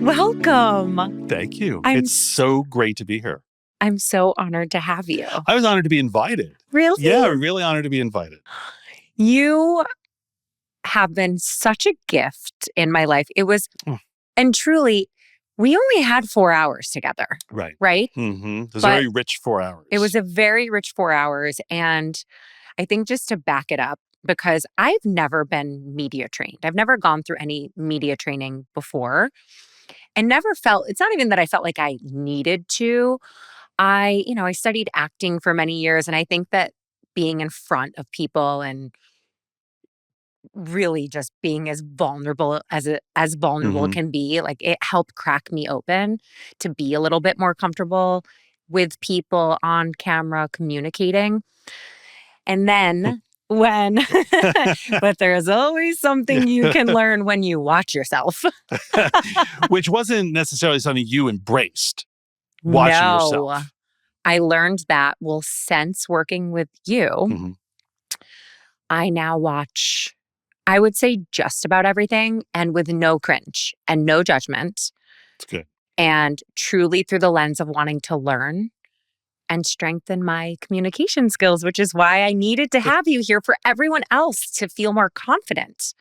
Welcome. Thank you. It's so great to be here. I'm so honored to have you. I was honored to be invited. Really? Yeah, really honored to be invited. You have been such a gift in my life. And truly, we only had 4 hours together. Right. Right? Mm-hmm. It was a very rich 4 hours. It was a very rich 4 hours. And I think just to back it up, because I've never been media trained. I've never gone through any media training before and never felt, it's not even that I felt like I needed to. I studied acting for many years, and I think that being in front of people and really just being as vulnerable as vulnerable can be, like it helped crack me open to be a little bit more comfortable with people on camera communicating. And then but there's always something you can learn when you watch yourself. Which wasn't necessarily something you embraced, watching yourself. I learned that, since working with you, I now watch, I would say, just about everything, and with no cringe and no judgment. It's good. And truly through the lens of wanting to learn and strengthen my communication skills, which is why I needed to have you here for everyone else to feel more confident.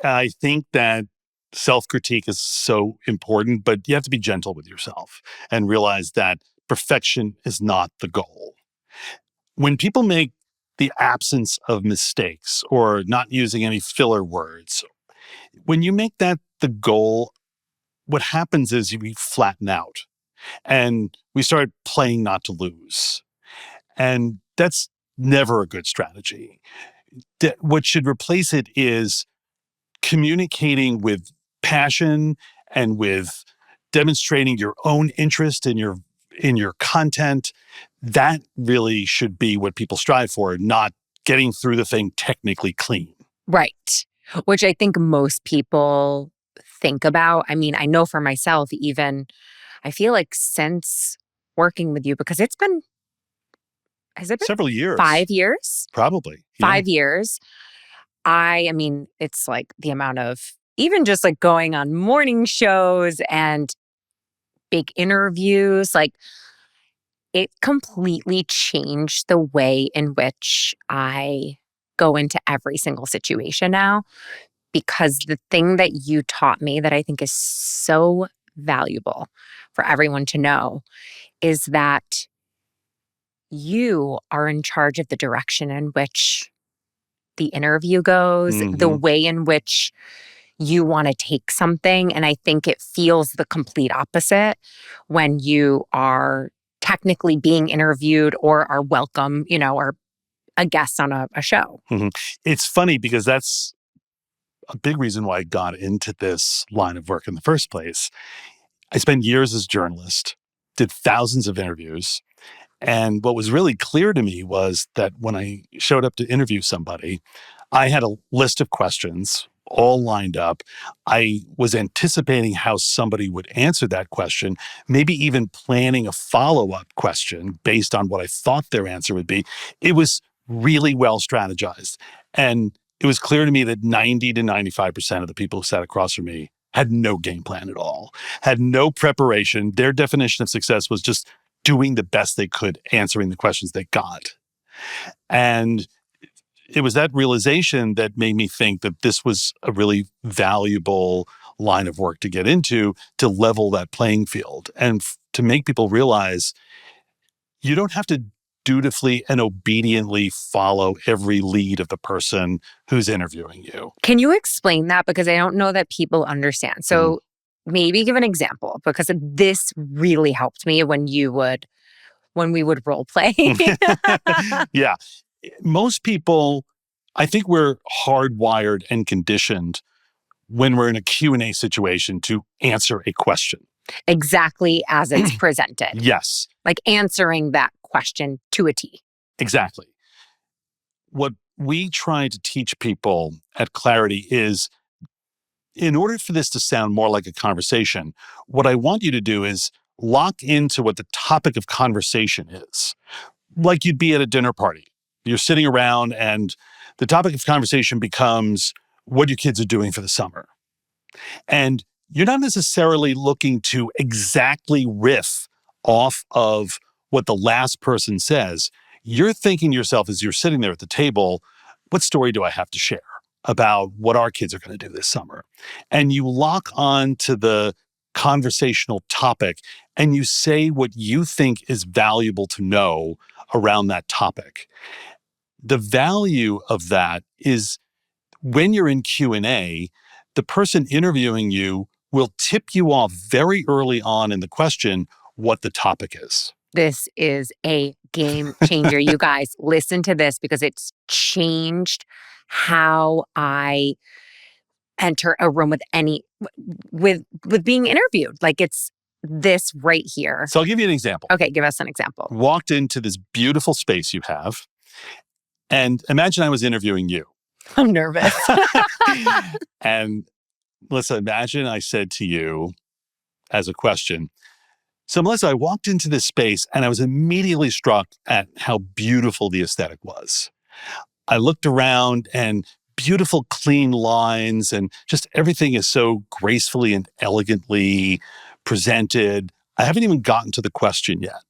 I think that self-critique is so important, but you have to be gentle with yourself and realize that perfection is not the goal. When people make the absence of mistakes or not using any filler words, when you make that the goal, what happens is we flatten out and we start playing not to lose. And that's never a good strategy. What should replace it is communicating with passion and with demonstrating your own interest in your content. That really should be what people strive for, not getting through the thing technically clean. Right. Which I think most people think about. I mean, I know for myself, even, I feel like since working with you, because has it been several years? 5 years? Probably. 5 years. I mean, it's like the amount of, even just like going on morning shows and big interviews, like it completely changed the way in which I go into every single situation now. Because the thing that you taught me that I think is so valuable for everyone to know is that you are in charge of the direction in which the interview goes, the way in which you want to take something. And I think it feels the complete opposite when you are technically being interviewed or are welcome, or a guest on a show. It's funny because that's a big reason why I got into this line of work in the first place. I spent years as a journalist, did thousands of interviews. And what was really clear to me was that when I showed up to interview somebody, I had a list of questions all lined up. I was anticipating how somebody would answer that question, maybe even planning a follow-up question based on what I thought their answer would be. It was really well strategized. And it was clear to me that 90 to 95% of the people who sat across from me had no game plan at all, had no preparation. Their definition of success was just doing the best they could, answering the questions they got. And it was that realization that made me think that this was a really valuable line of work to get into, to level that playing field and to make people realize you don't have to dutifully and obediently follow every lead of the person who's interviewing you. Can you explain that? Because I don't know that people understand. So maybe give an example, because this really helped me when we would role play. Yeah. Most people, I think we're hardwired and conditioned when we're in a Q&A situation to answer a question. Exactly as it's presented. Yes. Like answering that question to a T. Exactly. What we try to teach people at Clarity is, in order for this to sound more like a conversation, what I want you to do is lock into what the topic of conversation is. Like you'd be at a dinner party. You're sitting around and the topic of conversation becomes what your kids are doing for the summer. And you're not necessarily looking to exactly riff off of what the last person says. You're thinking to yourself as you're sitting there at the table, what story do I have to share about what our kids are going to do this summer? And you lock on to the conversational topic and you say what you think is valuable to know around that topic. The value of that is when you're in Q&A, the person interviewing you will tip you off very early on in the question what the topic is. This is a game changer. You guys, listen to this because it's changed how I enter a room with being interviewed. Like, it's this right here. So I'll give you an example. Okay, give us an example. Walked into this beautiful space you have, and imagine I was interviewing you. I'm nervous. And Melissa, imagine I said to you as a question, so Melissa, I walked into this space and I was immediately struck at how beautiful the aesthetic was. I looked around and beautiful, clean lines and just everything is so gracefully and elegantly presented. I haven't even gotten to the question yet.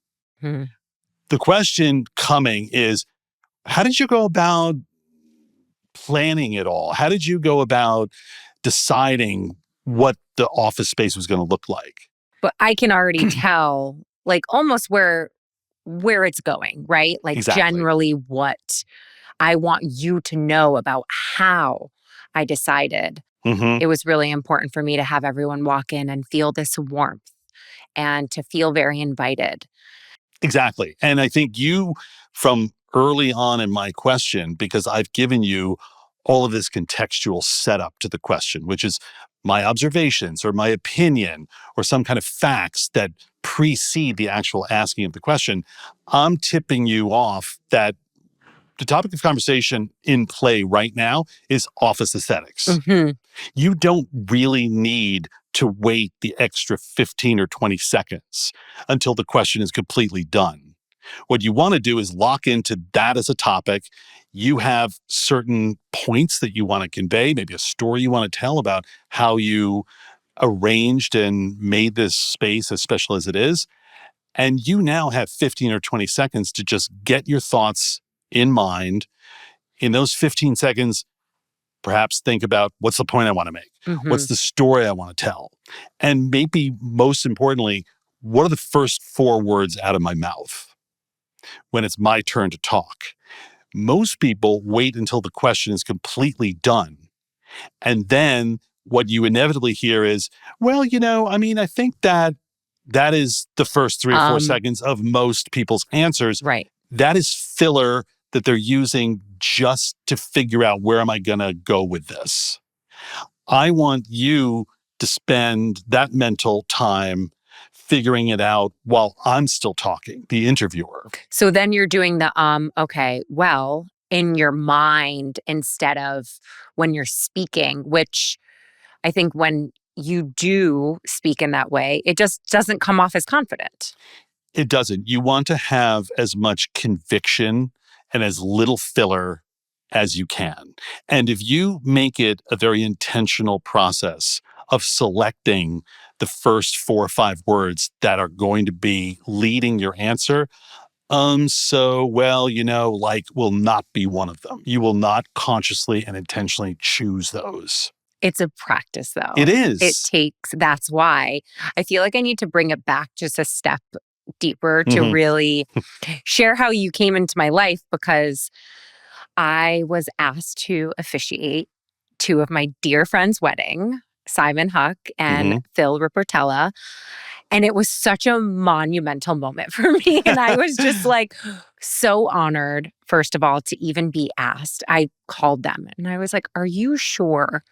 The question coming is, how did you go about planning it all? How did you go about deciding what the office space was going to look like? But I can already tell, like, almost where it's going, right? Like, Exactly. Generally what I want you to know about how I decided. Mm-hmm. It was really important for me to have everyone walk in and feel this warmth and to feel very invited. Exactly. And I think you, from early on in my question, because I've given you all of this contextual setup to the question, which is my observations or my opinion or some kind of facts that precede the actual asking of the question, I'm tipping you off that the topic of conversation in play right now is office aesthetics. Mm-hmm. You don't really need to wait the extra 15 or 20 seconds until the question is completely done. What you want to do is lock into that as a topic. You have certain points that you want to convey, maybe a story you want to tell about how you arranged and made this space as special as it is. And you now have 15 or 20 seconds to just get your thoughts in mind. In those 15 seconds, perhaps think about what's the point I want to make? Mm-hmm. What's the story I want to tell? And maybe most importantly, what are the first 4 words out of my mouth when it's my turn to talk? Most people wait until the question is completely done. And then what you inevitably hear is, well, I think that is the first 3 or 4 seconds of most people's answers. Right. That is filler that they're using just to figure out where am I going to go with this. I want you to spend that mental time figuring it out while I'm still talking, the interviewer. So then you're doing the, okay, well, in your mind instead of when you're speaking, which I think when you do speak in that way, it just doesn't come off as confident. It doesn't. You want to have as much conviction and as little filler as you can. And if you make it a very intentional process of selecting the first 4 or 5 words that are going to be leading your answer, will not be one of them. You will not consciously and intentionally choose those. It's a practice, though. It is. That's why I feel like I need to bring it back just a step deeper to really share how you came into my life, because I was asked to officiate 2 of my dear friends' wedding, Simon Huck and Phil Riportella. And it was such a monumental moment for me. And I was just like so honored, first of all, to even be asked. I called them and I was like, are you sure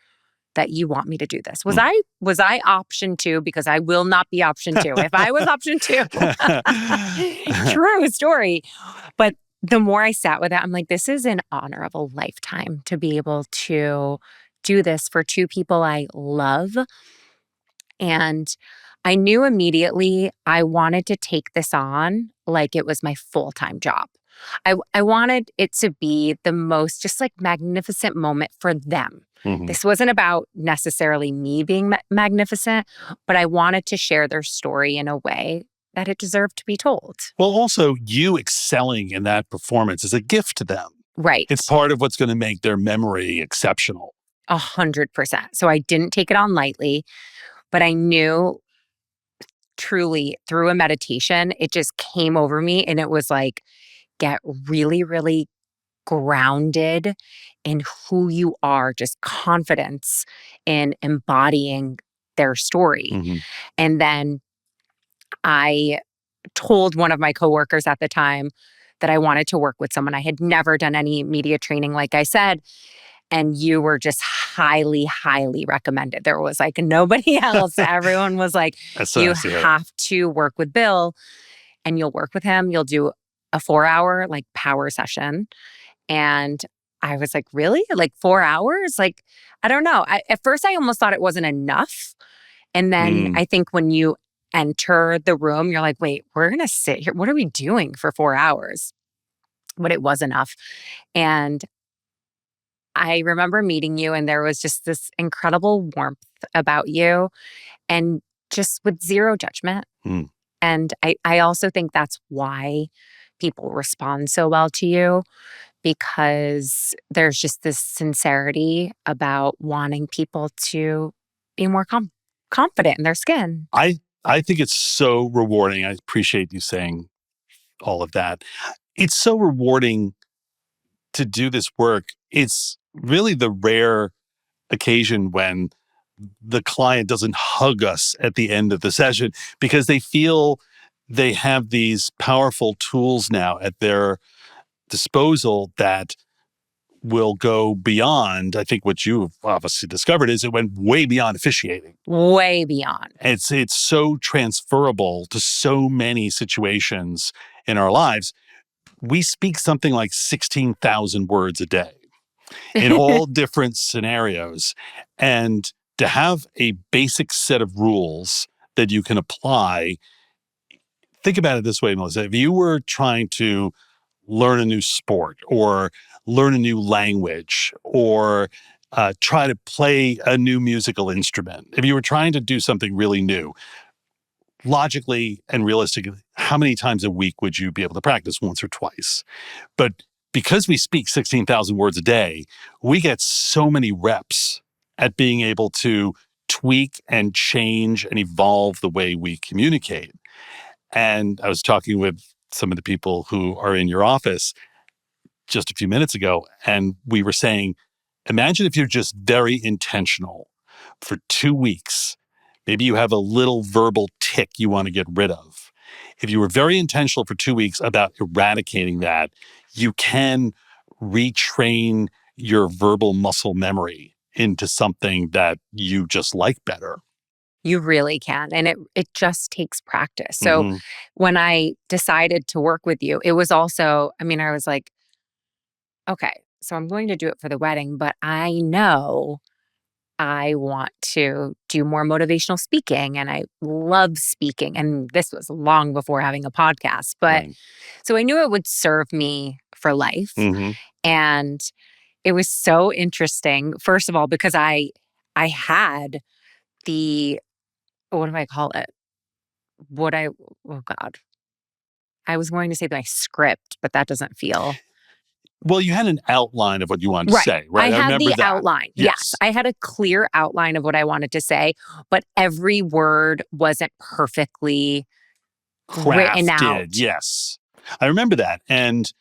that you want me to do this? Was I option 2? Because I will not be option 2. If I was option 2, true story. But the more I sat with that, I'm like, this is an honor of a lifetime to be able to do this for 2 people I love. And I knew immediately I wanted to take this on like it was my full-time job. I wanted it to be the most just like magnificent moment for them. Mhm. This wasn't about necessarily me being magnificent, but I wanted to share their story in a way that it deserved to be told. Well, also, you excelling in that performance is a gift to them. It's Right. part of what's going to make their memory exceptional. 100%. So I didn't take it on lightly, but I knew truly through a meditation, it just came over me and it was like, get really, really grounded in who you are, just confidence in embodying their story. Mhm. And then I told one of my coworkers at the time that I wanted to work with someone. I had never done any media training, like I said, and you were just highly, highly recommended. There was like nobody else. Everyone was like, That's so you nice to hear that. have to work with Bill and you'll work with him. You'll do a 4-hour like power session. And I was like, really? Like 4 hours? Like, I don't know. At first, I almost thought it wasn't enough. And then Mm. I think when you enter the room, you're like, wait, we're going to sit here. What are we doing for 4 hours? But it was enough. And I remember meeting you, and there was just this incredible warmth about you and just with zero judgment. Mm. And I also think that's why people respond so well to you because there's just this sincerity about wanting people to be more confident in their skin. I think it's so rewarding. I appreciate you saying all of that. It's so rewarding to do this work. It's really the rare occasion when the client doesn't hug us at the end of the session because they feel they have these powerful tools now at their disposal that will go beyond. I think what you've obviously discovered is it went way beyond officiating. Way beyond. It's so transferable to so many situations in our lives. We speak something like 16,000 words a day in all different scenarios. And to have a basic set of rules that you can apply, think about it this way, Melissa. If you were trying to learn a new sport or learn a new language or try to play a new musical instrument, if you were trying to do something really new, logically and realistically, how many times a week would you be able to practice? Once or twice? But because we speak 16,000 words a day, we get so many reps at being able to tweak and change and evolve the way we communicate. And I was talking with some of the people who are in your office just a few minutes ago, and we were saying, imagine if you're just very intentional for 2 weeks. Maybe you have a little verbal tick you want to get rid of. If you were very intentional for 2 weeks about eradicating that, you can retrain your verbal muscle memory into something that you just like better. You really can. And it just takes practice. So Mm-hmm. when I decided to work with you, it was also, I mean, I was like, okay, so I'm going to do it for the wedding, but I know I want to do more motivational speaking and I love speaking. And this was long before having a podcast. But Right. so I knew it would serve me for life. Mm-hmm. And it was so interesting, first of all, because I had the what do I call it? What I oh God. I was going to say my script, but that doesn't feel Well, you had an outline of what you wanted to right. say, I right? I had remember the that. outline. Yes. Yes. I had a clear outline of what I wanted to say, but every word wasn't perfectly written Crafted. out. Yes. I remember that. And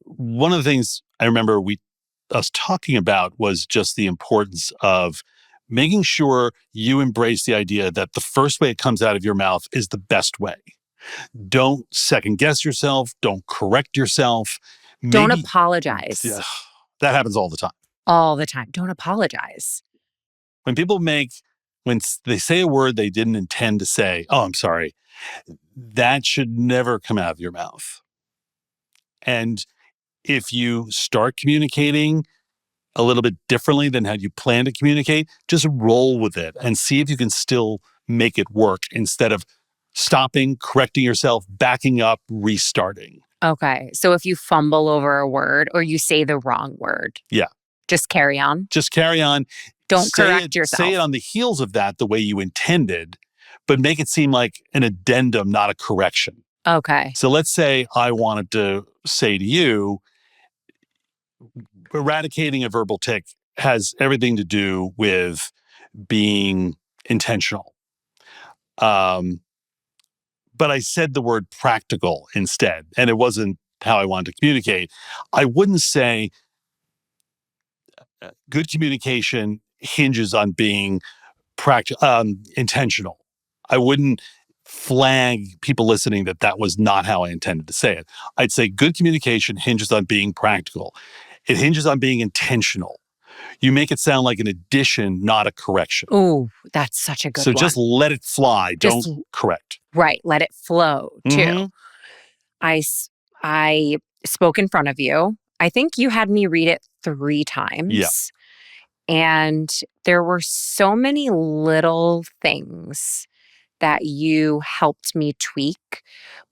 one of the things I remember us talking about was just the importance of making sure you embrace the idea that the first way it comes out of your mouth is the best way. Don't second guess yourself. Don't correct yourself. Don't Maybe apologize ugh, that happens all the time. all the time. Don't apologize. When people when they say a word they didn't intend to say, oh, I'm sorry, that should never come out of your mouth. And if you start communicating a little bit differently than how you plan to communicate, just roll with it and see if you can still make it work instead of stopping, correcting yourself, backing up, restarting. Okay. So if you fumble over a word or you say the wrong word, Yeah. just carry on. Just carry on. Don't correct Say it yourself. on the heels of that the way you intended, but make it seem like an addendum, not a correction. Okay. So let's say I wanted to say to you, eradicating a verbal tic has everything to do with being intentional. But I said the word practical instead, and it wasn't how I wanted to communicate. I wouldn't say good communication hinges on being intentional. I wouldn't flag people listening that was not how I intended to say it. I'd say good communication hinges on being practical. It hinges on being intentional. You make it sound like an addition, not a correction. Ooh, that's such a good So one. just let it fly. Just Don't correct. right. Let it flow too. Mhm. I spoke in front of you. I think you had me read it 3 Yeah. times. And there were so many little things that you helped me tweak,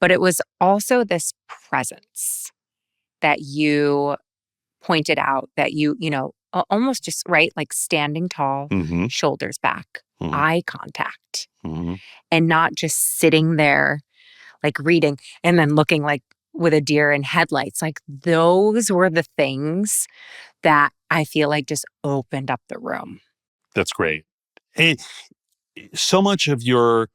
but it was also this presence that you pointed out that almost just right, like standing tall, Mhm. shoulders back, Mhm. eye contact, Mhm. and not just sitting there like reading and then looking like with a deer in headlights. Like those were the things that I feel like just opened up the room. That's great. And so much of your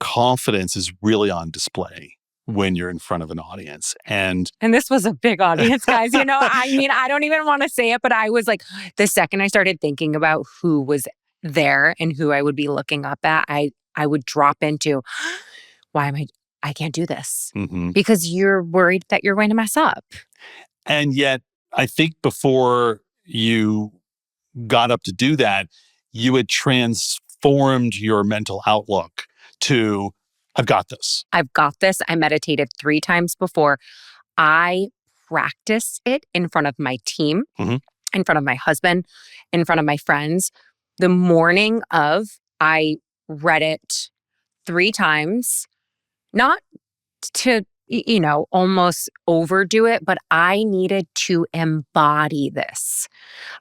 confidence is really on display when you're in front of an audience. And And this was a big audience, guys. I mean, I don't even want to say it, but I was like, the second I started thinking about who was there and who I would be looking up at, I would drop into, why am I can't do this mhm. because you're worried that you're going to mess up. And yet, I think before you got up to do that, you had transformed your mental outlook to, I've got this. I've got this. I meditated 3 times before. I practiced it in front of my team, Mhm. in front of my husband, in front of my friends. The morning of, I read it 3 times, not to, almost overdo it, but I needed to embody this.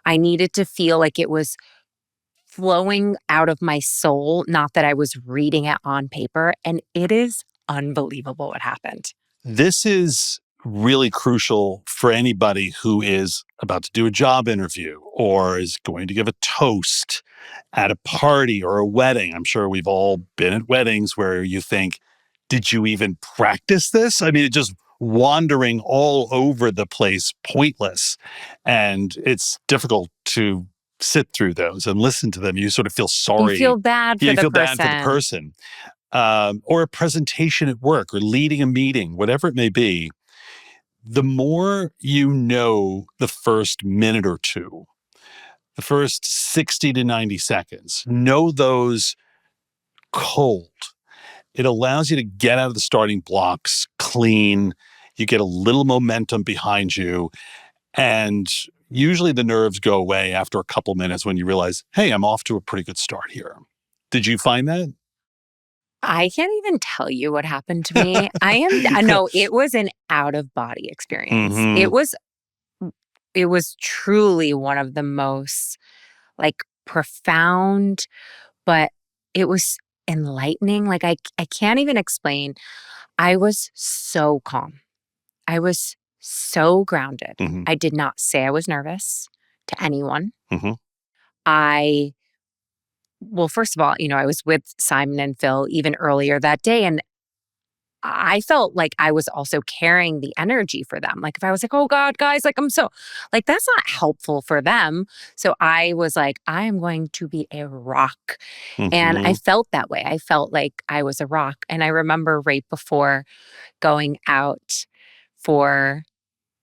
I needed to feel like it was flowing out of my soul, not that I was reading it on paper. And it is unbelievable what happened. This is really crucial for anybody who is about to do a job interview or is going to give a toast at a party or a wedding. I'm sure we've all been at weddings where you think, did you even practice this? I mean, it's just wandering all over the place, pointless. And it's difficult to sit through those and listen to them. You sort of feel You sorry. feel bad Yeah, for you the feel bad for the person. person. Or a presentation at work or leading a meeting, whatever it may be. The more you know the first minute or two, the first 60 to 90 seconds, know those cold. It allows you to get out of the starting blocks clean. You get a little momentum behind you. And usually the nerves go away after a couple minutes when you realize, hey, I'm off to a pretty good start here. Did you find that? I can't even tell you what happened to me. No, it was an out of body experience. Hmm. It was truly one of the most like profound, but it was enlightening. Like I can't even explain. I was so calm. I was so grounded. Hmm. I did not say I was nervous to anyone. Hmm. I Well, first of all, I was with Simon and Phil even earlier that day, and I felt like I was also carrying the energy for them. Like if I was like, "Oh God, guys, like I'm so," like that's not helpful for them. So I was like, I am going to be a rock. And I Hmm. felt that way. I felt like I was a rock. And I remember right before going out for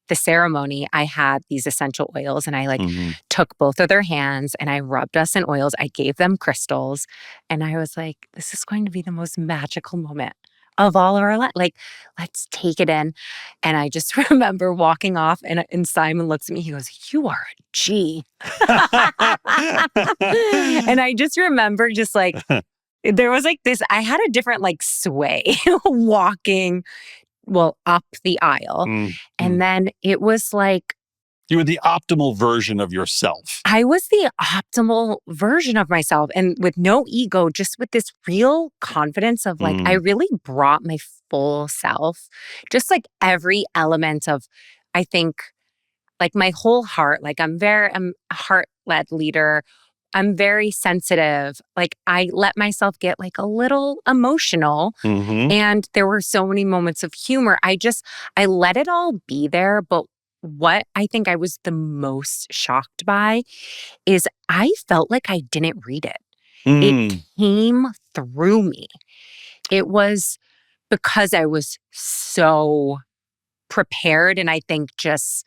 the ceremony, I had these essential oils and I like Hmm. took both of their hands and I rubbed us in oils. I gave them crystals and I was like, this is going to be the most magical moment of all of our life. Like, let's take it in. And I just remember walking off and Simon looks at me, he goes, you are a G. And I just remember just like, there was like this, I had a different like sway walking well, up the aisle. And then it was like, you were the optimal version of yourself. I was the optimal version of myself, and with no ego, just with this real confidence of like, I really brought my full self, just like every element of, I think, like my whole heart. Like I'm a heart-led leader. I'm very sensitive. Like I let myself get like a little emotional. And there were so many moments of humor. I let it all be there. But what I think I was the most shocked by is I felt like I didn't read it. It came through me. It was because I was so prepared, and I think just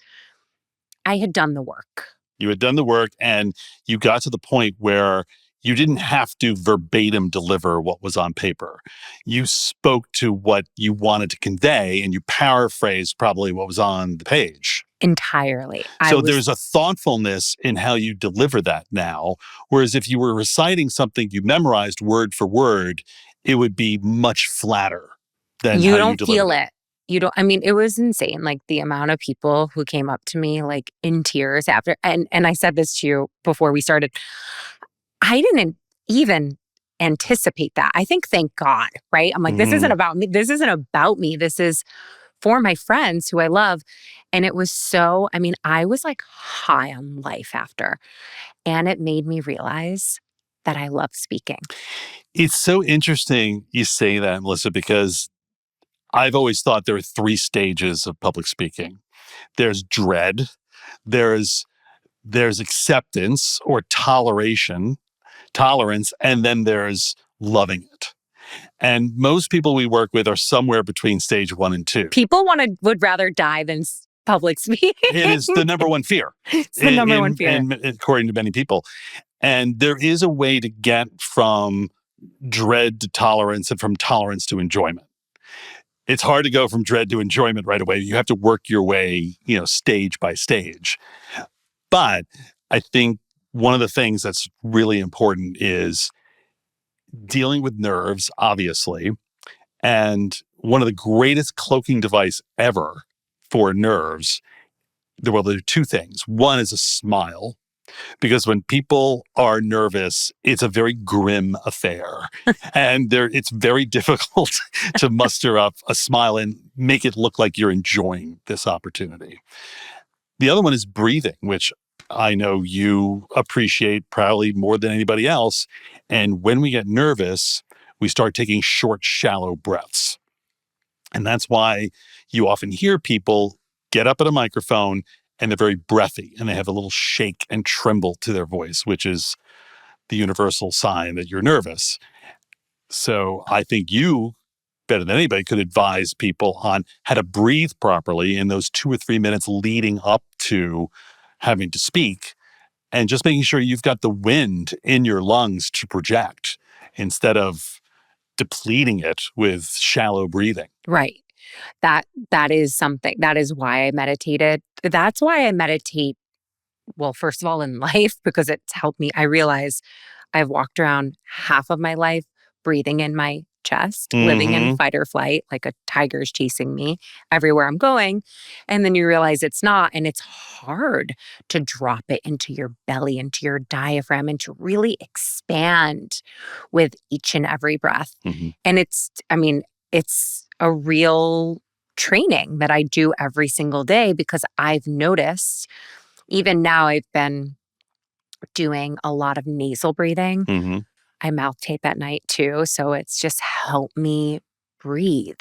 I had done the work. You had done the work, and you got to the point where you didn't have to verbatim deliver what was on paper. You spoke to what you wanted to convey, and you paraphrased probably what was on the page. Entirely. So there's a thoughtfulness in how you deliver that now. Whereas if you were reciting something you memorized word for word, it would be much flatter than You how you don't delivered feel it. it. You don't, I mean, it was insane. Like the amount of people who came up to me like in tears after, and I said this to you before we started. I didn't even anticipate that. I think, thank God, right? I'm like, this isn't about me. This isn't about me. This is for my friends who I love. And it was so, I mean, I was like high on life after. And it made me realize that I love speaking. It's so interesting you say that, Melissa, because I've always thought there are three stages of public speaking. There's dread, there's acceptance or tolerance, and then there's loving it. And most people we work with are somewhere between stage 1 and 2. People would rather die than public speaking. It is the number one fear. It's the number one fear. According to many people. And there is a way to get from dread to tolerance and from tolerance to enjoyment. It's hard to go from dread to enjoyment right away. You have to work your way, stage by stage. But I think one of the things that's really important is dealing with nerves, obviously. And one of the greatest cloaking device ever for nerves, there are two things. One is a smile, because when people are nervous, it's a very grim affair. And it's very difficult to muster up a smile and make it look like you're enjoying this opportunity. The other one is breathing, which I know you appreciate probably more than anybody else. And when we get nervous, we start taking short, shallow breaths. And that's why you often hear people get up at a microphone and they're very breathy and they have a little shake and tremble to their voice, which is the universal sign that you're nervous. So I think you, better than anybody, could advise people on how to breathe properly in those 2 or 3 minutes leading up to having to speak, and just making sure you've got the wind in your lungs to project instead of depleting it with shallow breathing. Right. That is something. That is why I meditated. That's why I meditate. Well, first of all, in life, because it's helped me. I realize I've walked around half of my life breathing in my chest, living in fight or flight, like a tiger's chasing me everywhere I'm going. And then you realize it's not. And it's hard to drop it into your belly, into your diaphragm, and to really expand with each and every breath. And it's a real training that I do every single day, because I've noticed, even now I've been doing a lot of nasal breathing. I mouth tape at night too. So it's just helped me breathe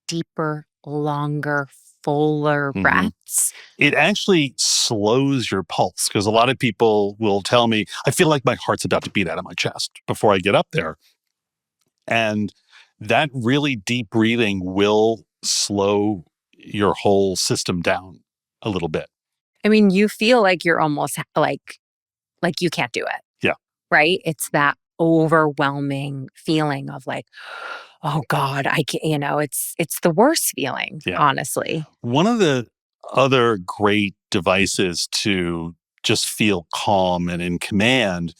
deeper, longer, fuller breaths. It actually slows your pulse, because a lot of people will tell me, I feel like my heart's about to beat out of my chest before I get up there. And that really deep breathing will slow your whole system down a little bit. I mean, you feel like you're almost like you can't do it. Yeah. Right? It's that overwhelming feeling of like, oh God, I can't, it's the worst feeling, honestly. One of the other great devices to just feel calm and in command,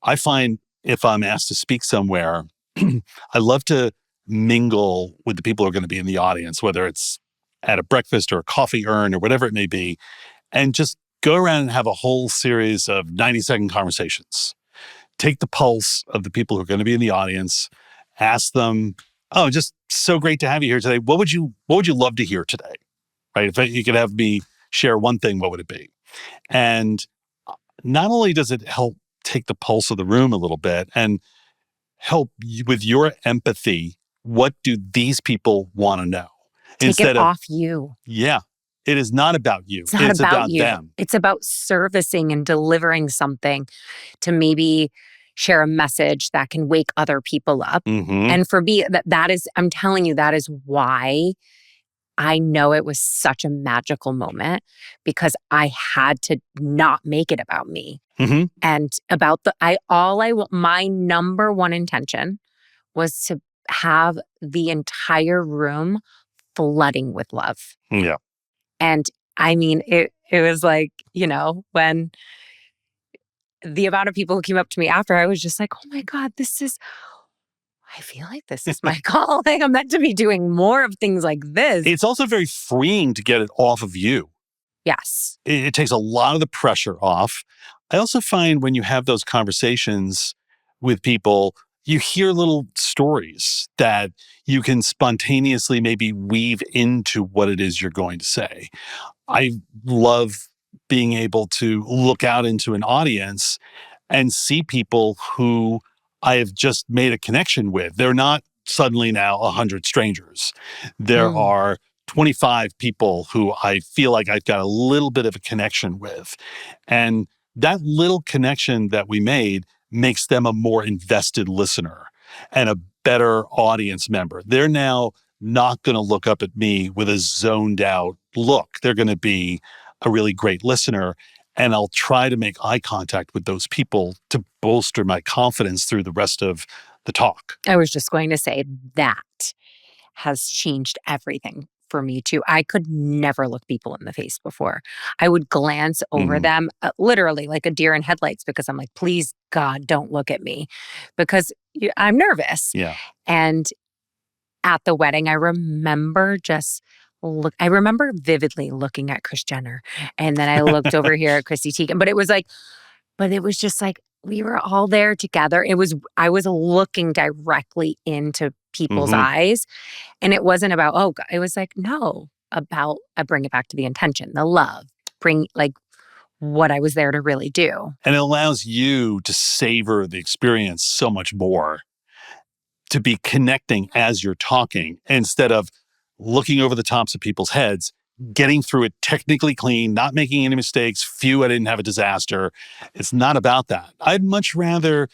I find if I'm asked to speak somewhere, I love to mingle with the people who are going to be in the audience, whether it's at a breakfast or a coffee urn or whatever it may be, and just go around and have a whole series of 90-second conversations. Take the pulse of the people who are going to be in the audience, ask them, "Oh, just so great to have you here today. What would you love to hear today?" Right? If you could have me share one thing, what would it be? And not only does it help take the pulse of the room a little bit and help you with your empathy, what do these people want to know? Take it Instead of, off you. yeah, it is not about you. It's not It's about about you. them. It's about servicing and delivering something to maybe share a message that can wake other people up. Mm-hmm. And for me, that is, I'm telling you, that is why I know it was such a magical moment, because I had to not make it about me. Mm-hmm. And about my number one intention was to have the entire room flooding with love. Yeah. And I mean, it was like, when the amount of people who came up to me after, I was just like, oh my God, I feel like this is my calling. I'm meant to be doing more of things like this. It's also very freeing to get it off of you. Yes. It takes a lot of the pressure off. I also find when you have those conversations with people, you hear little stories that you can spontaneously maybe weave into what it is you're going to say. I love being able to look out into an audience and see people who I have just made a connection with. They're not suddenly now 100 strangers. There Mm. are 25 people who I feel like I've got a little bit of a connection with. And that little connection that we made makes them a more invested listener and a better audience member. They're now not going to look up at me with a zoned out look. They're going to be a really great listener. And I'll try to make eye contact with those people to bolster my confidence through the rest of the talk. I was just going to say that has changed everything for me too. I could never look people in the face before. I would glance over Mhm. them, literally like a deer in headlights, because I'm like, please, God, don't look at me, because I'm nervous. Yeah. And at the wedding, I remember vividly looking at Kris Jenner, and then I looked over here at Chrissy Teigen. But it was just like we were all there together. I was looking directly into people's Hmm. eyes, and it wasn't about, oh God. It was like, no, about, I bring it back to the intention, the love, bring like what I was there to really do. And it allows you to savor the experience so much more, to be connecting as you're talking instead of looking over the tops of people's heads, getting through it technically clean, not making any mistakes. Phew, I didn't have a disaster. It's not about that. I'd much rather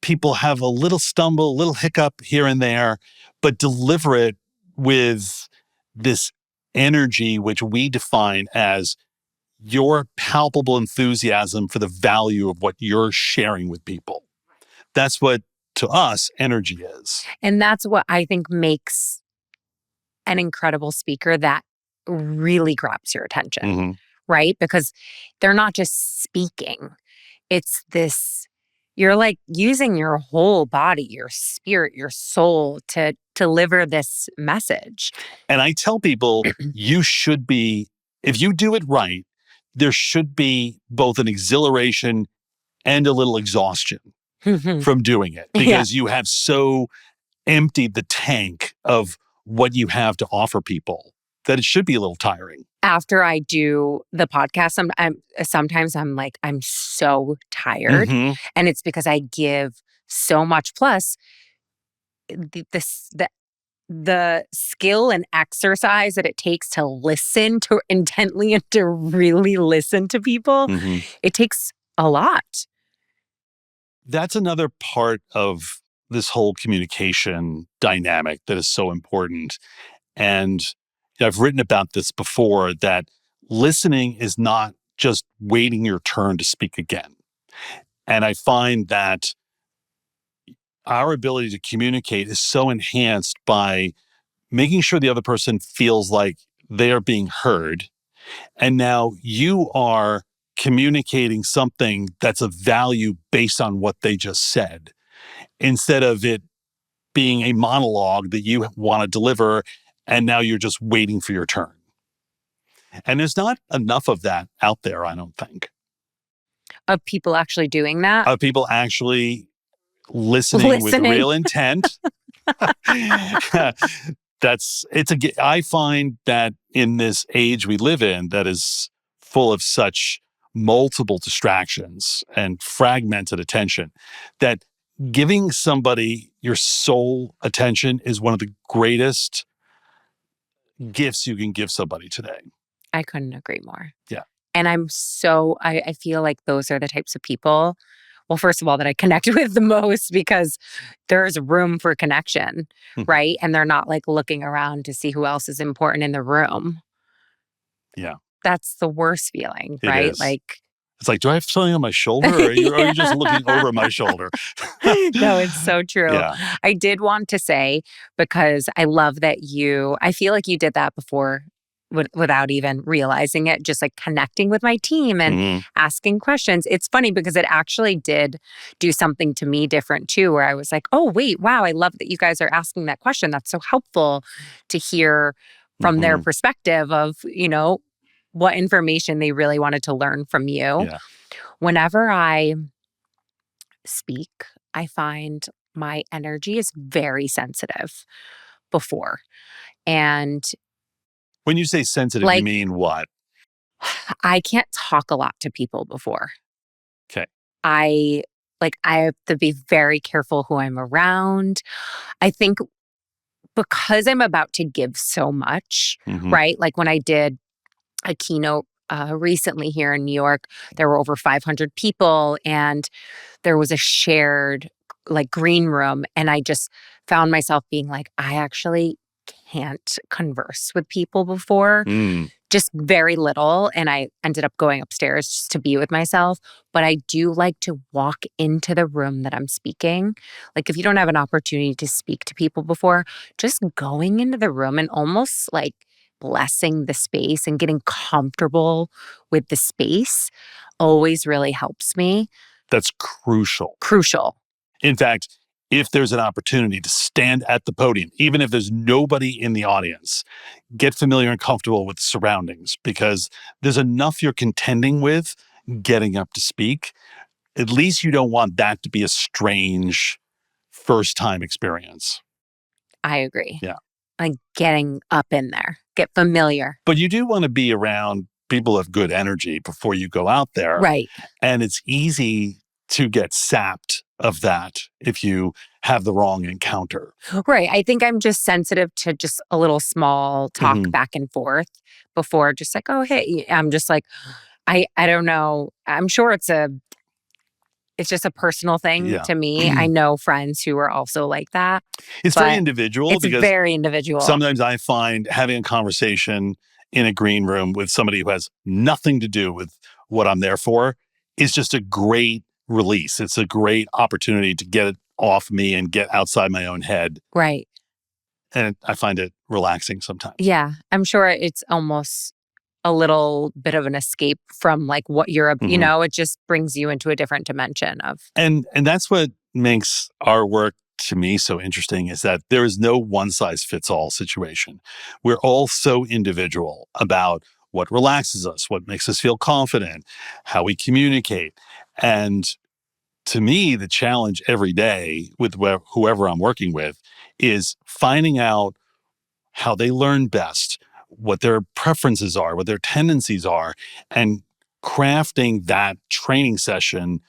people have a little stumble, a little hiccup here and there, but deliver it with this energy, which we define as your palpable enthusiasm for the value of what you're sharing with people. That's what, to us, energy is. And that's what I think makes an incredible speaker that really grabs your attention, Mm-hmm. right? Because they're not just speaking. It's this, you're like using your whole body, your spirit, your soul to deliver this message. And I tell people, you should be, if you do it right, there should be both an exhilaration and a little exhaustion from doing it, Yeah. because you have so emptied the tank of what you have to offer people that it should be a little tiring. After I do the podcast, sometimes I'm like, I'm so tired. Mm-hmm. And it's because I give so much. Plus, the skill and exercise that it takes to listen to intently and to really listen to people, Mm-hmm. it takes a lot. That's another part of this whole communication dynamic that is so important. And I've written about this before, that listening is not just waiting your turn to speak again. And I find that our ability to communicate is so enhanced by making sure the other person feels like they are being heard. And now you are communicating something that's of value based on what they just said, instead of it being a monologue that you want to deliver, and now you're just waiting for your turn. And there's not enough of that out there, I don't think. Of people actually doing that? Of people actually listening with Listening. real intent. I find that in this age we live in that is full of such multiple distractions and fragmented attention, that giving somebody your sole attention is one of the greatest gifts you can give somebody today. I couldn't agree more. Yeah. And I feel like those are the types of people, well, first of all, that I connect with the most, because there's room for connection, right? And they're not like looking around to see who else is important in the room. Yeah. That's the worst feeling, It right? is. Like, it's like, do I have something on my shoulder, or are you just looking over my shoulder? No, it's so true. Yeah. I did want to say, because I love that I feel like you did that before without even realizing it, just like connecting with my team and asking questions. It's funny because it actually did do something to me different too, where I was like, oh, wait, wow, I love that you guys are asking that question. That's so helpful to hear from their perspective of, what information they really wanted to learn from you. Yeah. Whenever I speak, I find my energy is very sensitive before. And When you say sensitive, you like, mean what? I can't talk a lot to people before. Okay. I have to be very careful who I'm around. I think because I'm about to give so much, right? Like when I did a keynote recently here in New York, there were over 500 people, and there was a shared like green room, and I just found myself being like, I actually can't converse with people before, just very little. And I ended up going upstairs just to be with myself. But I do like to walk into the room that I'm speaking. Like if you don't have an opportunity to speak to people before, just going into the room and almost like blessing the space and getting comfortable with the space always really helps me. That's crucial. Crucial. In fact, if there's an opportunity to stand at the podium, even if there's nobody in the audience, get familiar and comfortable with the surroundings, because there's enough you're contending with getting up to speak. At least you don't want that to be a strange first-time experience. I agree. Yeah. Like getting up in there, get familiar. But you do want to be around people of good energy before you go out there. Right. And it's easy to get sapped of that if you have the wrong encounter. Right. I think I'm just sensitive to just a little small talk back and forth before just like, oh, hey, I'm just like, I don't know. I'm sure it's just a personal thing to me. I know friends who are also like that. It's very individual. It's very individual. Sometimes I find having a conversation in a green room with somebody who has nothing to do with what I'm there for is just a great release. It's a great opportunity to get it off me and get outside my own head. Right. And I find it relaxing sometimes. Yeah. I'm sure it's almost a little bit of an escape from like what you're, it just brings you into a different dimension of. And that's what makes our work to me so interesting, is that there is no one size fits all situation. We're all so individual about what relaxes us, what makes us feel confident, how we communicate. And to me, the challenge every day with whoever I'm working with is finding out how they learn best, what their preferences are, what their tendencies are, and crafting that training session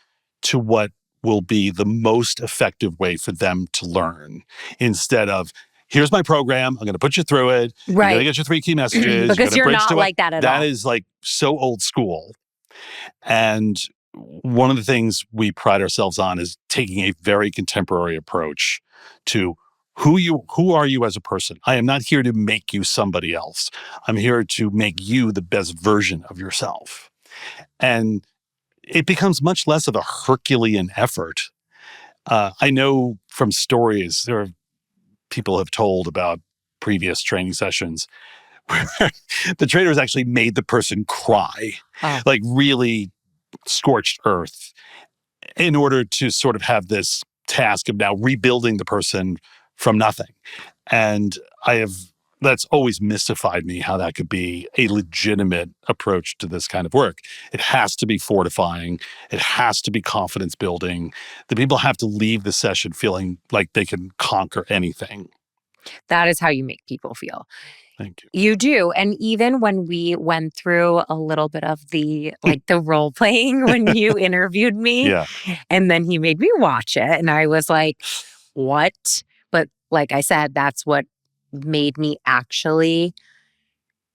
to what will be the most effective way for them to learn, instead of, here's my program, I'm going to put you through it. Right. You're going to get your 3 key messages. Because you're not like that at all. That is like so old school. And one of the things we pride ourselves on is taking a very contemporary approach to who are you as a person. I am not here to make you somebody else. I'm here to make you the best version of yourself. And it becomes much less of a Herculean effort. I know from stories people have told about previous training sessions where the trainers actually made the person cry, like really scorched earth, in order to sort of have this task of now rebuilding the person from nothing. And that's always mystified me how that could be a legitimate approach to this kind of work. It has to be fortifying. It has to be confidence building. The people have to leave the session feeling like they can conquer anything. That is how you make people feel. Thank you. You do. And even when we went through a little bit of the role playing when you interviewed me, Yeah. and then he made me watch it, and I was like, what? But like I said, that's what made me actually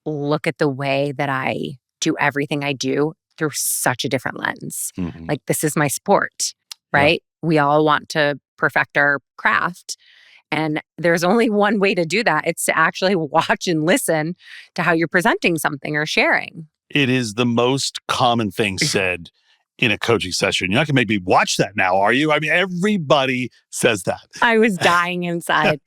look at the way that I do everything I do through such a different lens. Mhm. Like, this is my sport, Yeah. right? We all want to perfect our craft. And there's only one way to do that. It's to actually watch and listen to how you're presenting something or sharing. It is the most common thing said in a coaching session. You're not going to make me watch that now, are you? I mean, everybody says that. I was dying inside.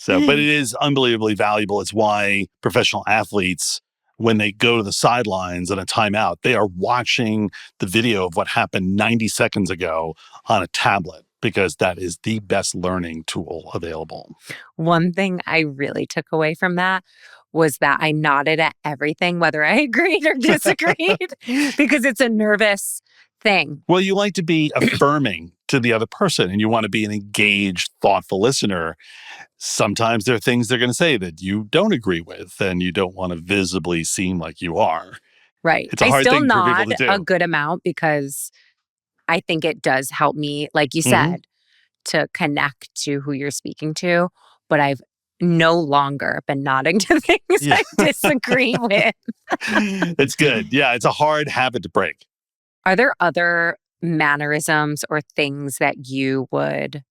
But it is unbelievably valuable. It's why professional athletes, when they go to the sidelines on a timeout, they are watching the video of what happened 90 seconds ago on a tablet, because that is the best learning tool available. One thing I really took away from that was that I nodded at everything, whether I agreed or disagreed, because it's a nervous thing. Well, you like to be affirming to the other person, and you want to be an engaged, thoughtful listener. Sometimes there are things they're going to say that you don't agree with, and you don't want to visibly seem like you are. Right. It's a hard thing for people to do. A good amount, because I think it does help me, like you said, to connect to who you're speaking to. But I've no longer been nodding to things I disagree with. It's good. Yeah, it's a hard habit to break. Are there other mannerisms or things that you would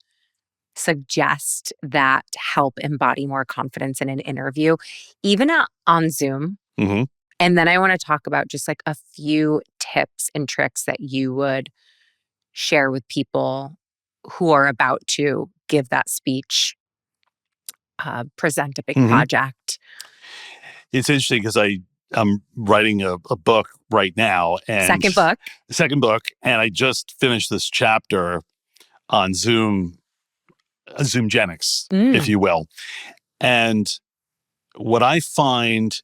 suggest that help embody more confidence in an interview, even on Zoom? Mm-hmm. And then I want to talk about just like a few tips and tricks that you would share with people who are about to give that speech, present a big project. It's interesting because I'm writing a book right now. And Second book. And I just finished this chapter on Zoomgenics, if you will. And what I find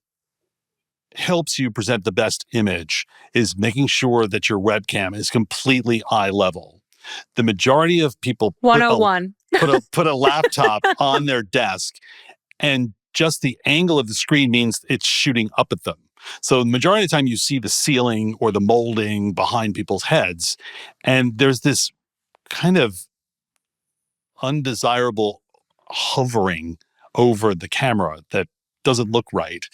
helps you present the best image is making sure that your webcam is completely eye level. The majority of people 101. put a laptop on their desk, and just the angle of the screen means it's shooting up at them. So the majority of the time you see the ceiling or the molding behind people's heads, and there's this kind of undesirable hovering over the camera that doesn't look right.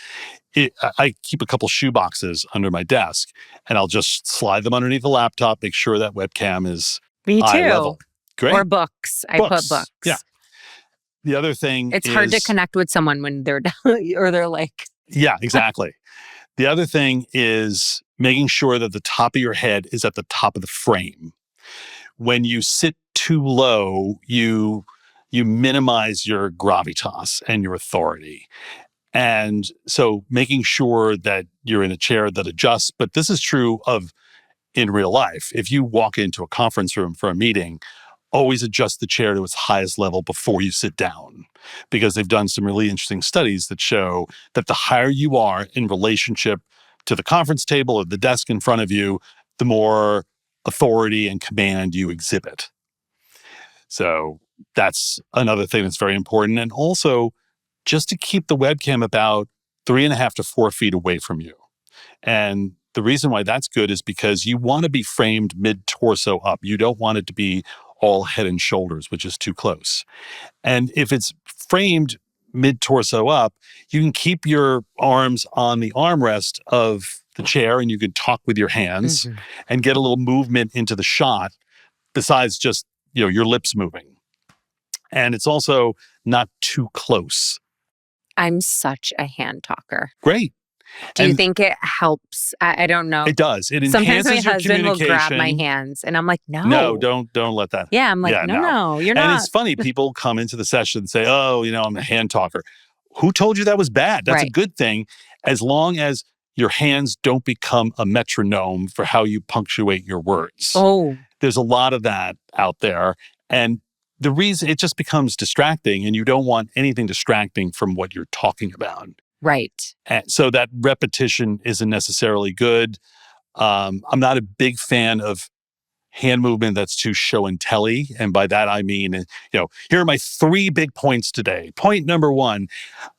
I keep a couple shoe boxes under my desk, and I'll just slide them underneath the laptop, make sure that webcam is Me eye too. level. Great. Or books. I put books. Yeah. The other thing it's hard to connect with someone when they're or they're like. Yeah, exactly. The other thing is making sure that the top of your head is at the top of the frame. When you sit too low, you minimize your gravitas and your authority. And so making sure that you're in a chair that adjusts, but this is true of in real life. If you walk into a conference room for a meeting, always adjust the chair to its highest level before you sit down, because they've done some really interesting studies that show that the higher you are in relationship to the conference table or the desk in front of you, the more authority and command you exhibit. So that's another thing that's very important. And also just to keep the webcam about 3.5 to 4 feet away from you. And the reason why that's good is because you want to be framed mid-torso up. You don't want it to be all head and shoulders, which is too close. And if it's framed mid-torso up, you can keep your arms on the armrest of the chair, and you can talk with your hands and get a little movement into the shot besides just, your lips moving. And it's also not too close. I'm such a hand talker. Great. Do you think it helps? I don't know. It does. It Sometimes enhances my your husband will communication. grab my hands, and I'm like, no. No, don't let that. Yeah, I'm like, no, you're not. And it's funny, people come into the session and say, oh, I'm a hand talker. Who told you that was bad? That's a good thing, as long as your hands don't become a metronome for how you punctuate your words. Oh. There's a lot of that out there. And the reason it just becomes distracting, and you don't want anything distracting from what you're talking about. Right. And so that repetition isn't necessarily good. I'm not a big fan of hand movement that's too show and telly. And by that, I mean, here are my 3 big points today. Point number 1,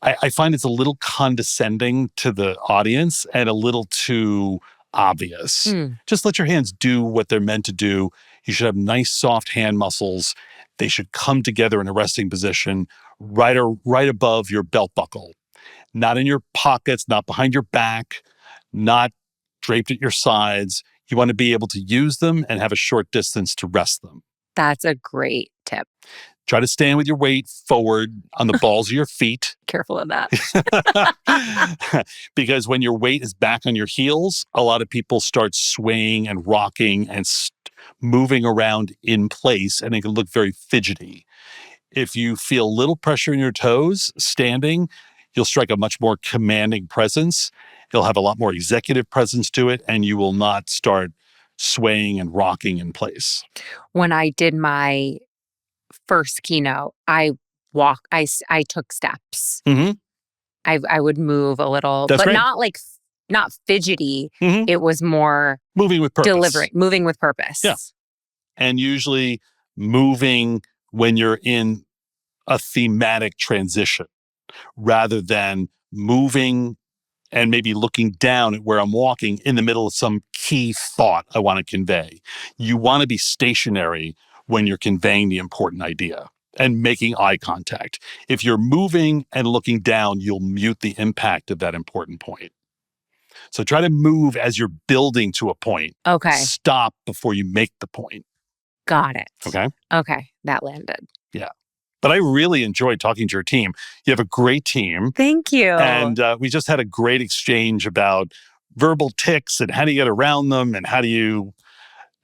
I find it's a little condescending to the audience and a little too obvious. Just let your hands do what they're meant to do. You should have nice, soft hand muscles. They should come together in a resting position right above your belt buckle, not in your pockets, not behind your back, not draped at your sides. You want to be able to use them and have a short distance to rest them. That's a great tip. Try to stand with your weight forward on the balls of your feet. Careful of that. Because when your weight is back on your heels, a lot of people start swaying and rocking and moving around in place, and it can look very fidgety. If you feel little pressure in your toes standing, you'll strike a much more commanding presence. You'll have a lot more executive presence to it, and you will not start swaying and rocking in place. When I did my first keynote, I took steps. Mm-hmm. I would move a little, That's but great. not fidgety. Mm-hmm. It was more moving with purpose. Moving with purpose. Yeah. And usually moving when you're in a thematic transition rather than moving and maybe looking down at where I'm walking in the middle of some key thought I want to convey. You want to be stationary when you're conveying the important idea and making eye contact. If you're moving and looking down, you'll mute the impact of that important point. So try to move as you're building to a point. Okay. Stop before you make the point. Got it. Okay. That landed. Yeah. But I really enjoyed talking to your team. You have a great team. Thank you. And we just had a great exchange about verbal tics and how do you get around them and how do you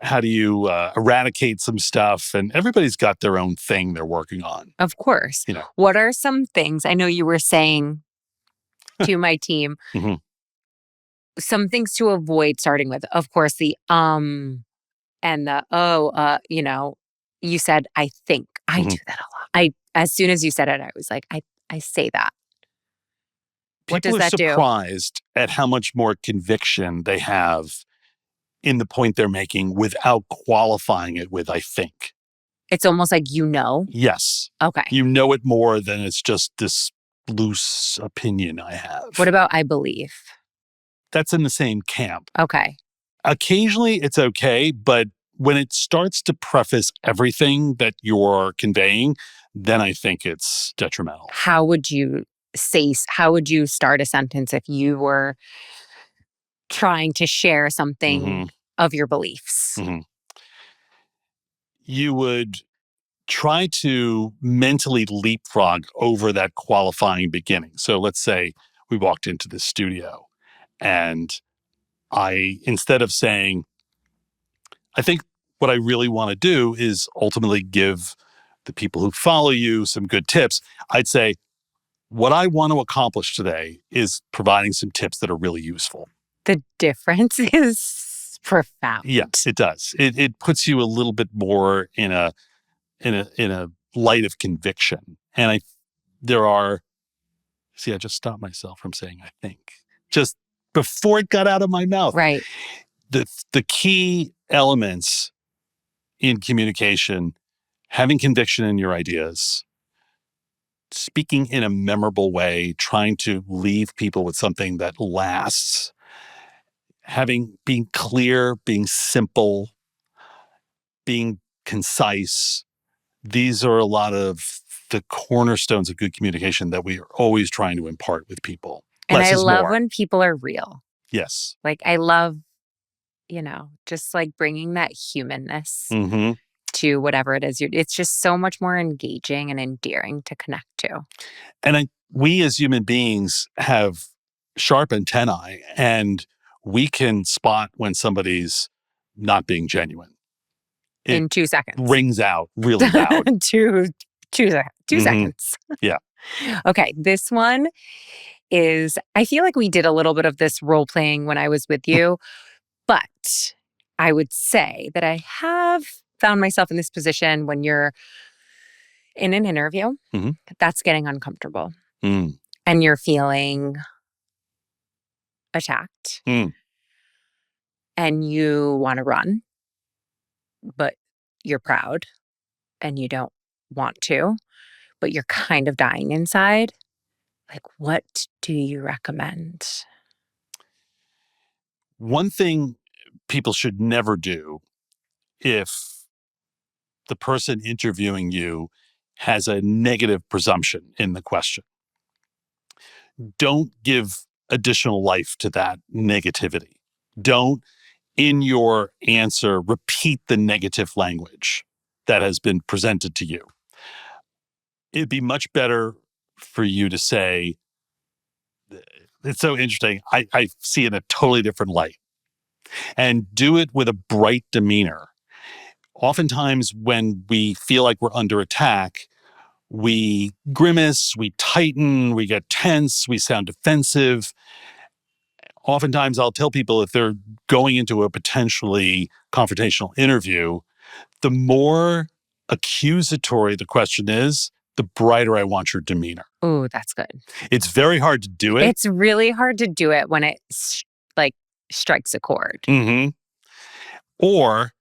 eradicate some stuff. And everybody's got their own thing they're working on. Of course. What are some things, I know you were saying to my team, mm-hmm. some things to avoid starting with? Of course, the and the you said, I think. I do that a lot. As soon as you said it, I was like, I say that. What does that do? People are surprised at how much more conviction they have in the point they're making without qualifying it with, I think. It's almost like Yes. Okay. You know it more than it's just this loose opinion I have. What about I believe? That's in the same camp. Okay. Occasionally it's okay, but when it starts to preface everything that you're conveying, then I think it's detrimental. How would you start a sentence if you were trying to share something of your beliefs? Mm-hmm. You would try to mentally leapfrog over that qualifying beginning. So let's say we walked into the studio and instead of saying, I think what I really want to do is ultimately give the people who follow you some good tips. I'd say, what I want to accomplish today is providing some tips that are really useful. The difference is profound. Yes, it does. It puts you a little bit more in a light of conviction. And I just stopped myself from saying I think. Just before it got out of my mouth. Right. The key elements in communication, having conviction in your ideas, speaking in a memorable way, trying to leave people with something that lasts, being clear, being simple, being concise. These are a lot of the cornerstones of good communication that we are always trying to impart with people. And I love when people are real. Yes. Like I love, just like bringing that humanness to whatever it is. It's just so much more engaging and endearing to connect to. And we as human beings have sharp antennae, and we can spot when somebody's not being genuine. In 2 seconds. Rings out really loud. Two seconds. Yeah. Okay. This one is, I feel like we did a little bit of this role playing when I was with you, but I would say that I have found myself in this position when you're in an interview, Mhm. that's getting uncomfortable. Mm. And you're feeling attacked Mm. and you want to run, but you're proud and you don't want to, but you're kind of dying inside. Like, what do you recommend? One thing people should never do if the person interviewing you has a negative presumption in the question, don't give additional life to that negativity. Don't, in your answer, repeat the negative language that has been presented to you. It'd be much better for you to say, it's so interesting. I see it in a totally different light, and do it with a bright demeanor. Oftentimes, when we feel like we're under attack, we grimace, we tighten, we get tense, we sound defensive. Oftentimes, I'll tell people if they're going into a potentially confrontational interview, the more accusatory the question is, the brighter I want your demeanor. Oh, that's good. It's very hard to do it. It's really hard to do it when it like strikes a chord. Mm-hmm. Or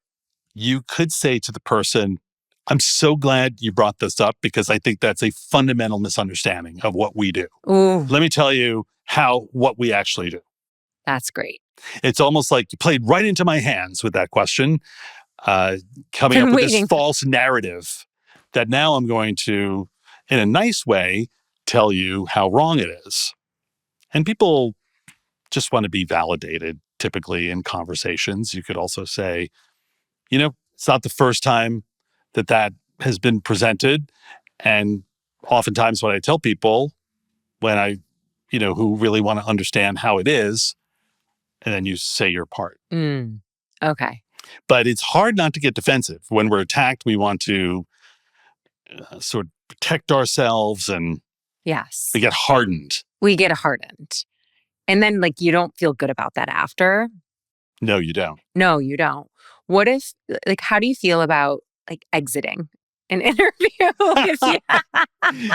you could say to the person, I'm so glad you brought this up because I think that's a fundamental misunderstanding of what we do. Ooh, Let me tell you what we actually do. that's great. It's almost like you played right into my hands with that question, coming Been up with this waiting. false narrative that now I'm going to, in a nice way, tell you how wrong it is. And people just want to be validated, typically in conversations. You could also say, it's not the first time that has been presented. And oftentimes what I tell people when who really want to understand how it is, and then you say your part. Okay. But it's hard not to get defensive. When we're attacked, we want to sort of protect ourselves, and Yes. we get hardened. We get hardened. And then, like, you don't feel good about that after. No, you don't. No, you don't. What if, like, how do you feel about, like, exiting an interview?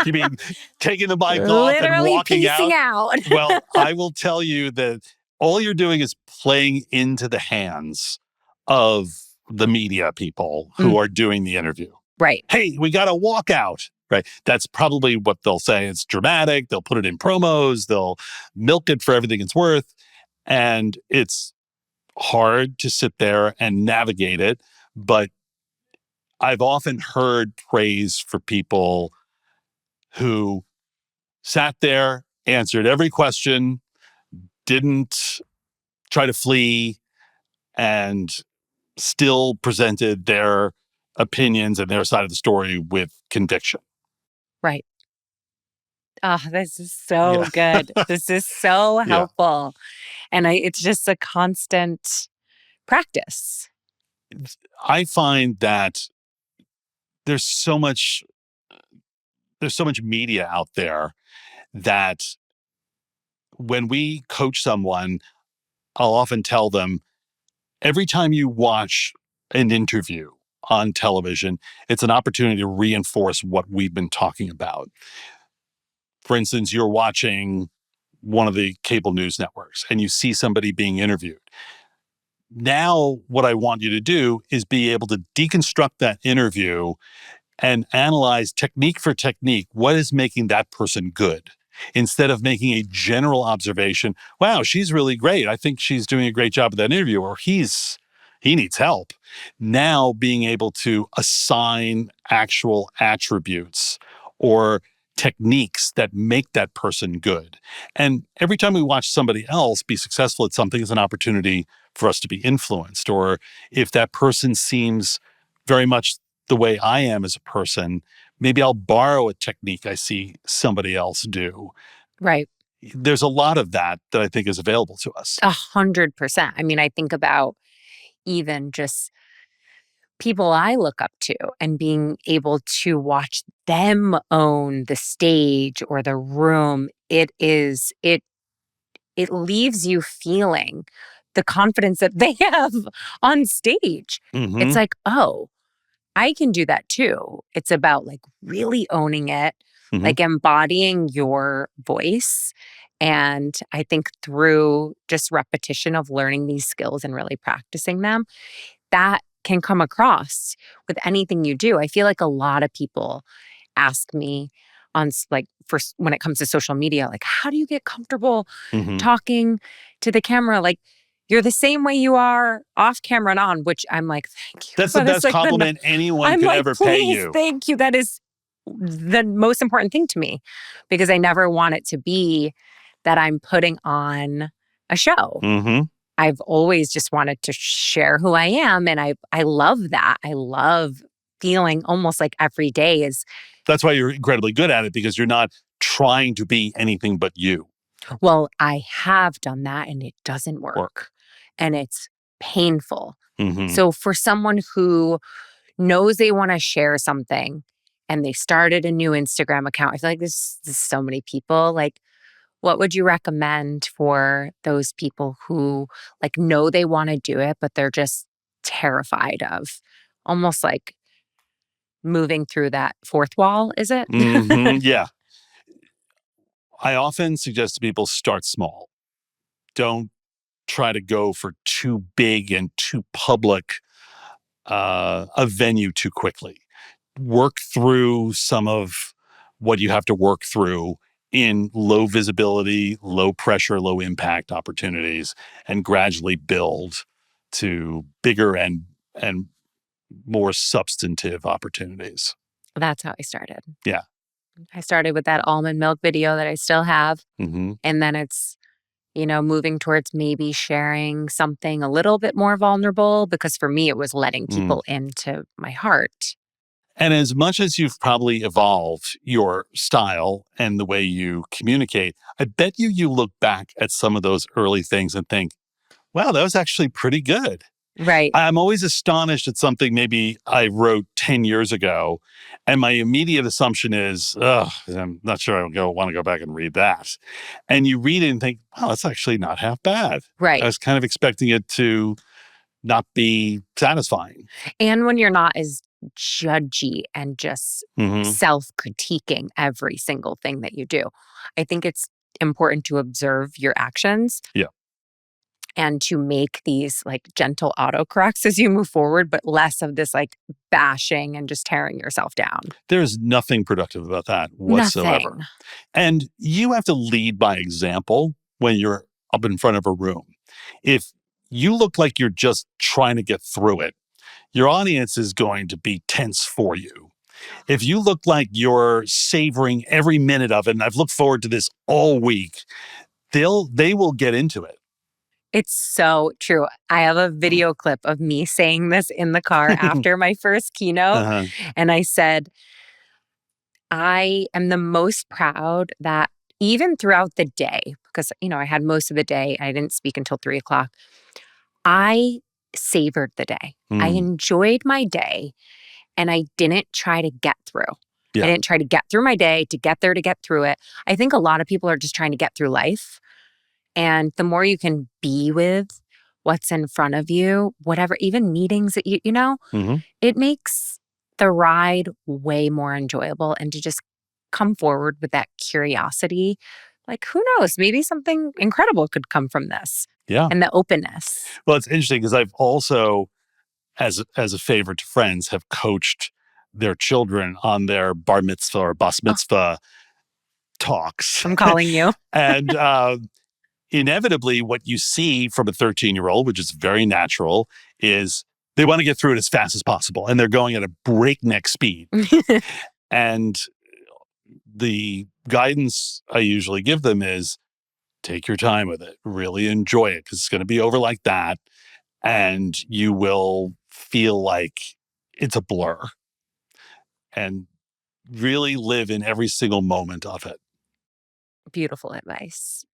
You mean taking the mic off and Literally walking piecing out? out. Well, I will tell you that all you're doing is playing into the hands of the media people who are doing the interview. Right. Hey, we got to walk out. Right. That's probably what they'll say. It's dramatic. They'll put it in promos. They'll milk it for everything it's worth. And it's hard to sit there and navigate it. But I've often heard praise for people who sat there, answered every question, didn't try to flee, and still presented their opinions and their side of the story with conviction. Right. Oh, this is so good. This is so helpful. And it's just a constant practice. I find that there's so much media out there that when we coach someone, I'll often tell them, every time you watch an interview on television, it's an opportunity to reinforce what we've been talking about. For instance, you're watching one of the cable news networks and you see somebody being interviewed. Now, what I want you to do is be able to deconstruct that interview and analyze technique for technique. What is making that person good? Instead of making a general observation, wow, she's really great. I think she's doing a great job of that interview, or he needs help. Now being able to assign actual attributes or techniques that make that person good. And every time we watch somebody else be successful at something, is an opportunity for us to be influenced. Or if that person seems very much the way I am as a person, maybe I'll borrow a technique I see somebody else do. Right. There's a lot of that I think is available to us. 100%. I mean, I think about even just people I look up to and being able to watch them own the stage or the room. It leaves you feeling the confidence that they have on stage. Mm-hmm. It's like, oh, I can do that too. It's about like really owning it, Mhm. like embodying your voice. And I think through just repetition of learning these skills and really practicing them, that can come across with anything you do. I feel like a lot of people ask me like when it comes to social media, like, how do you get comfortable Mhm. talking to the camera? Like, you're the same way you are off camera and on, which I'm like, thank you. That's the But it's best like, compliment anyone I'm could like, ever pay please, you. thank you. That is the most important thing to me because I never want it to be that I'm putting on a show. Mhm. I've always just wanted to share who I am. And I love that. I love feeling almost like every day is, That's why you're incredibly good at it, because you're not trying to be anything but you. well, I have done that and it doesn't Or work. And it's painful. Mhm. So for someone who knows they want to share something and they started a new Instagram account, I feel like there's so many people. Like, what would you recommend for those people who like know they want to do it, but they're just terrified of almost like moving through that fourth wall, is it? Mhm. Yeah. I often suggest to people, start small. Don't try to go for too big and too public a venue too quickly. Work through some of what you have to work through in low visibility, low pressure, low impact opportunities, and gradually build to bigger and more substantive opportunities. That's how I started. Yeah. I started with that almond milk video that I still have. Hmm. And then it's, moving towards maybe sharing something a little bit more vulnerable because for me, it was letting Mm. people into my heart. And as much as you've probably evolved your style and the way you communicate, I bet you look back at some of those early things and think, wow, that was actually pretty good. Right. I'm always astonished at something maybe I wrote 10 years ago, and my immediate assumption is, oh, I'm not sure I want to go back and read that. And you read it and think, wow, that's actually not half bad. I Right. was kind of expecting it to not be satisfying. And when you're not as judgy and just Hmm. self critiquing every single thing that you do, I think it's important to observe your actions Yeah. and to make these like gentle autocorrects as you move forward, but less of this like bashing and just tearing yourself down. There's nothing productive about that whatsoever. Nothing. And you have to lead by example when you're up in front of a room. If you look like you're just trying to get through it, your audience is going to be tense for you. If you look like you're savoring every minute of it, and I've looked forward to this all week, they will get into it. It's so true. I have a video clip of me saying this in the car after my first keynote. Uh-huh. And I said, I am the most proud that even throughout the day, because, I had most of the day, I didn't speak until 3 o'clock. I savored the day. I Mm. enjoyed my day and I didn't try to get through. I Yeah. didn't try to get through my day to get there to get through it. I think a lot of people are just trying to get through life. And the more you can be with what's in front of you, whatever, even meetings that Hmm. it makes the ride way more enjoyable. And to just come forward with that curiosity, like, who knows, maybe something incredible could come from this Yeah. and the openness. Well, it's interesting because I've also, as a favor to friends, have coached their children on their bar mitzvah or bas Oh, mitzvah talks. I'm calling you. And inevitably, what you see from a 13-year-old, which is very natural, is they want to get through it as fast as possible. And they're going at a breakneck speed. And the guidance I usually give them is, take your time with it, really enjoy it, because it's going to be over like that. And you will feel like it's a blur, and really live in every single moment of it. Beautiful advice.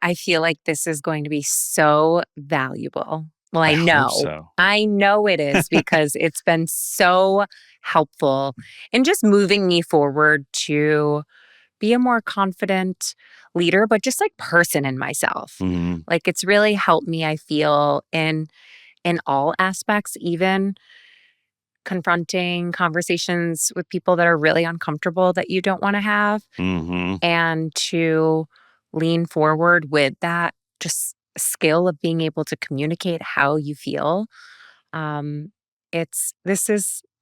I feel like this is going to be so valuable. Well, I I hope know. so. I know it is because it's been so helpful in just moving me forward to be a more confident leader, but just like person in myself. Mhm. Like it's really helped me, I feel, in in all aspects, even confronting conversations with people that are really uncomfortable that you don't want to have, Mm-hmm. and to lean forward with that just skill of being able to communicate how you feel. Um,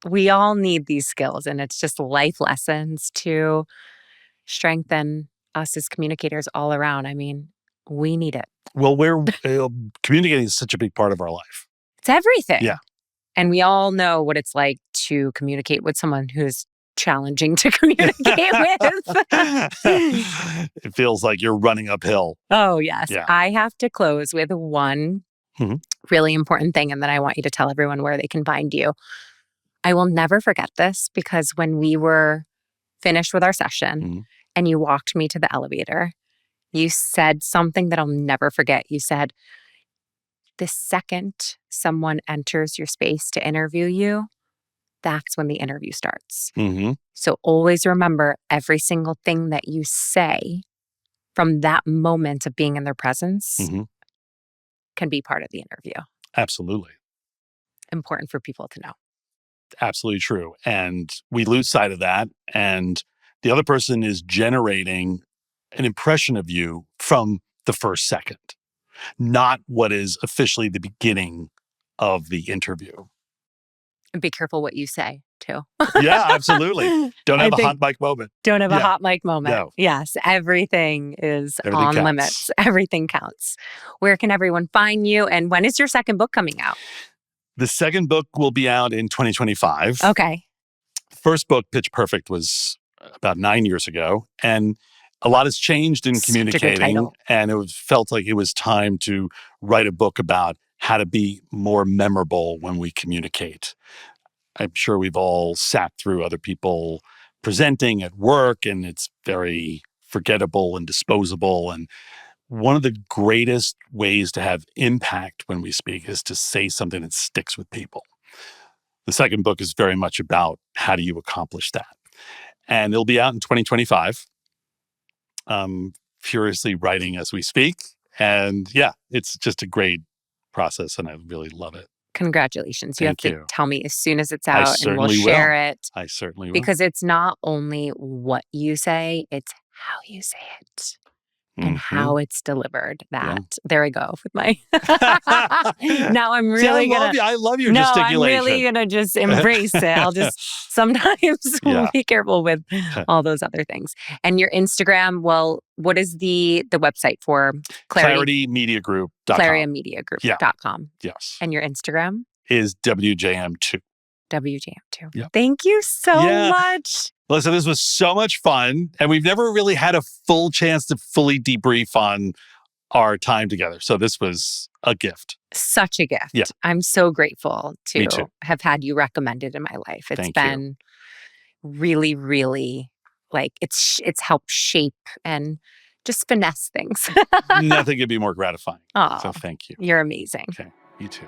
we all need these skills, and it's just life lessons to strengthen us as communicators all around. I mean, we need it. Well, communicating is such a big part of our life. It's everything. Yeah. And we all know what it's like to communicate with someone who's challenging to communicate with. It feels like you're running uphill. Oh, yes. Yeah. I have to close with one really important thing, and then I want you to tell everyone where they can find you. I will never forget this, because when we were finished with our session and you walked me to the elevator, you said something that I'll never forget. You said, the second someone enters your space to interview you, that's when the interview starts. Mm-hmm. So always remember, every single thing that you say from that moment of being in their presence can be part of the interview. Absolutely. Important for people to know. Absolutely true. And we lose sight of that. And the other person is generating an impression of you from the first second, not what is officially the beginning of the interview. And be careful what you say, too. Yeah, absolutely. Don't have a hot mic moment. Don't have a hot mic moment. No. Yes, everything is Everything on counts. limits. Everything counts. Where can everyone find you? And when is your second book coming out? The second book will be out in 2025. Okay. First book, Pitch Perfect, was about 9 years ago. And a lot has changed in communicating. And it felt like it was time to write a book about how to be more memorable when we communicate. I'm sure we've all sat through other people presenting at work, and it's very forgettable and disposable. And one of the greatest ways to have impact when we speak is to say something that sticks with people. The second book is very much about how do you accomplish that. And it'll be out in 2025. Furiously writing as we speak. And yeah, it's just a great process, and I really love it. Congratulations. You Thank have to tell me as soon as it's out, and we'll share it. I certainly will. Because it's not only what you say, it's how you say it. And how it's delivered. There we go with my. Now I'm really I love your gesticulation. I'm really gonna just embrace it. I'll just sometimes be careful with all those other things. And your Instagram, well, what is the website for ClarityMediaGroup.com? ClarityMediaGroup.com. Yes. And your Instagram is WJM2. WJM2. Yep. Thank you so much. Listen, this was so much fun, and we've never really had a full chance to fully debrief on our time together. So this was a gift. Such a gift. Yeah. I'm so grateful to have had you recommended in my life. It's been really, really, like, it's helped shape and just finesse things. Nothing could be more gratifying. So thank you. You're amazing. Okay, you too.